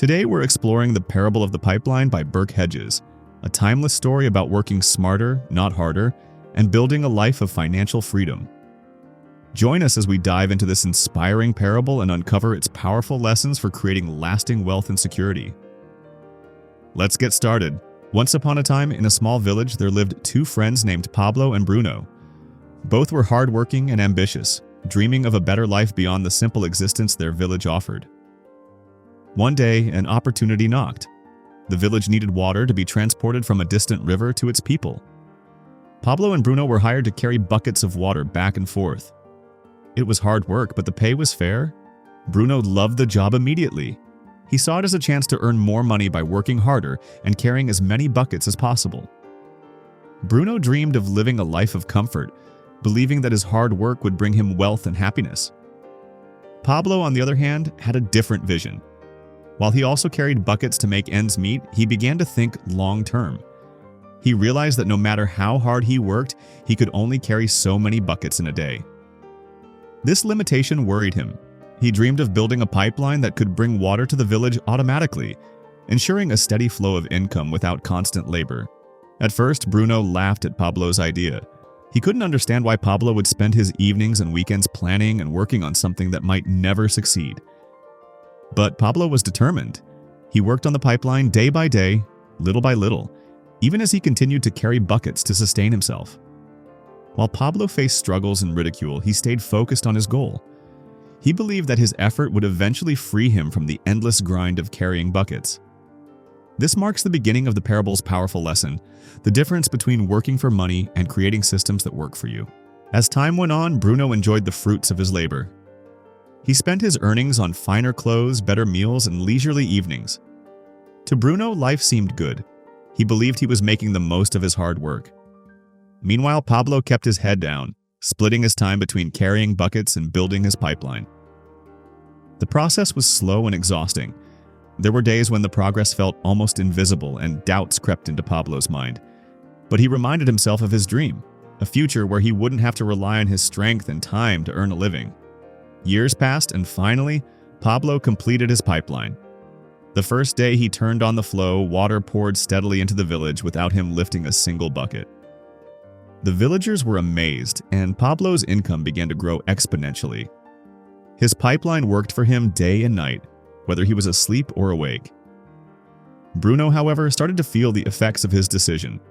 Today we're exploring the parable of the pipeline by Burke Hedges, a timeless story about working smarter, not harder, and building a life of financial freedom. Join us as we dive into this inspiring parable and uncover its powerful lessons for creating lasting wealth and security. Let's get started. Once upon a time, in a small village, there lived two friends named Pablo and Bruno. Both were hardworking and ambitious, dreaming of a better life beyond the simple existence their village offered. One day, an opportunity knocked. The village needed water to be transported from a distant river to its people. Pablo and Bruno were hired to carry buckets of water back and forth. It was hard work, but the pay was fair. Bruno loved the job immediately. He saw it as a chance to earn more money by working harder and carrying as many buckets as possible. Bruno dreamed of living a life of comfort, believing that his hard work would bring him wealth and happiness. Pablo, on the other hand, had a different vision. While he also carried buckets to make ends meet, he began to think long-term. He realized that no matter how hard he worked, he could only carry so many buckets in a day. This limitation worried him. He dreamed of building a pipeline that could bring water to the village automatically, ensuring a steady flow of income without constant labor. At first, Bruno laughed at Pablo's idea. He couldn't understand why Pablo would spend his evenings and weekends planning and working on something that might never succeed. But Pablo was determined. He worked on the pipeline day by day, little by little, even as he continued to carry buckets to sustain himself. While Pablo faced struggles and ridicule, he stayed focused on his goal. He believed that his effort would eventually free him from the endless grind of carrying buckets. This marks the beginning of the parable's powerful lesson, the difference between working for money and creating systems that work for you. As time went on, Bruno enjoyed the fruits of his labor. He spent his earnings on finer clothes, better meals, and leisurely evenings. To Bruno, life seemed good. He believed he was making the most of his hard work. Meanwhile, Pablo kept his head down, splitting his time between carrying buckets and building his pipeline. The process was slow and exhausting. There were days when the progress felt almost invisible and doubts crept into Pablo's mind. But he reminded himself of his dream, a future where he wouldn't have to rely on his strength and time to earn a living. Years passed, and finally, Pablo completed his pipeline. The first day he turned on the flow, water poured steadily into the village without him lifting a single bucket. The villagers were amazed, and Pablo's income began to grow exponentially. His pipeline worked for him day and night, whether he was asleep or awake. Bruno, however, started to feel the effects of his decision.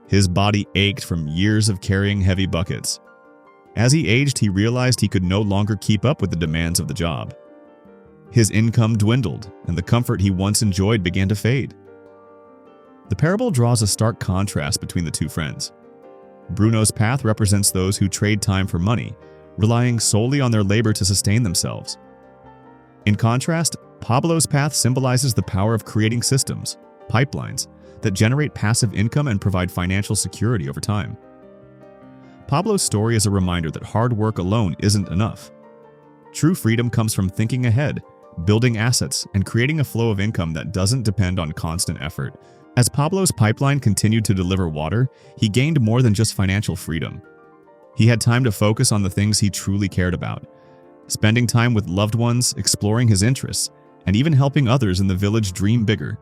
His body ached from years of carrying heavy buckets. As he aged, he realized he could no longer keep up with the demands of the job. His income dwindled, and the comfort he once enjoyed began to fade. The parable draws a stark contrast between the two friends. Bruno's path represents those who trade time for money, relying solely on their labor to sustain themselves. In contrast, Pablo's path symbolizes the power of creating systems, pipelines, that generate passive income and provide financial security over time. Pablo's story is a reminder that hard work alone isn't enough. True freedom comes from thinking ahead, building assets, and creating a flow of income that doesn't depend on constant effort. As Pablo's pipeline continued to deliver water, he gained more than just financial freedom. He had time to focus on the things he truly cared about, spending time with loved ones, exploring his interests, and even helping others in the village dream bigger.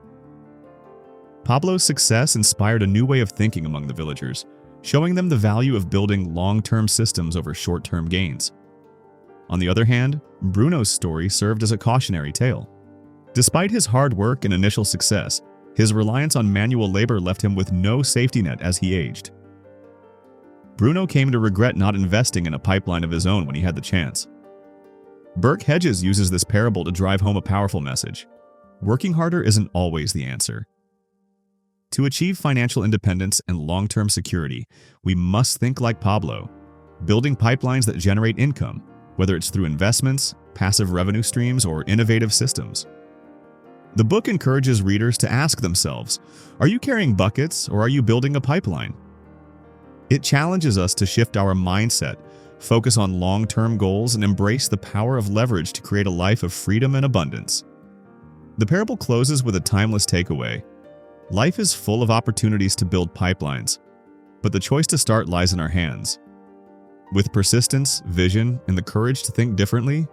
Pablo's success inspired a new way of thinking among the villagers, showing them the value of building long-term systems over short-term gains. On the other hand, Bruno's story served as a cautionary tale. Despite his hard work and initial success, his reliance on manual labor left him with no safety net as he aged. Bruno came to regret not investing in a pipeline of his own when he had the chance. Burke Hedges uses this parable to drive home a powerful message. Working harder isn't always the answer. To achieve financial independence and long-term security, we must think like Pablo, building pipelines that generate income, whether it's through investments, passive revenue streams, or innovative systems. The book encourages readers to ask themselves, are you carrying buckets or are you building a pipeline? It challenges us to shift our mindset, focus on long-term goals, and embrace the power of leverage to create a life of freedom and abundance. The parable closes with a timeless takeaway. Life is full of opportunities to build pipelines, but the choice to start lies in our hands. With persistence, vision, and the courage to think differently,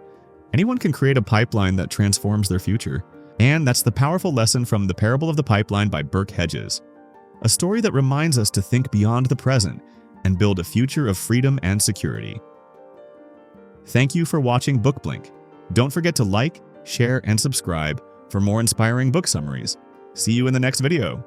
anyone can create a pipeline that transforms their future. And that's the powerful lesson from The Parable of the Pipeline by Burke Hedges, a story that reminds us to think beyond the present and build a future of freedom and security. Thank you for watching BookBlink. Don't forget to like, share, and subscribe for more inspiring book summaries. See you in the next video.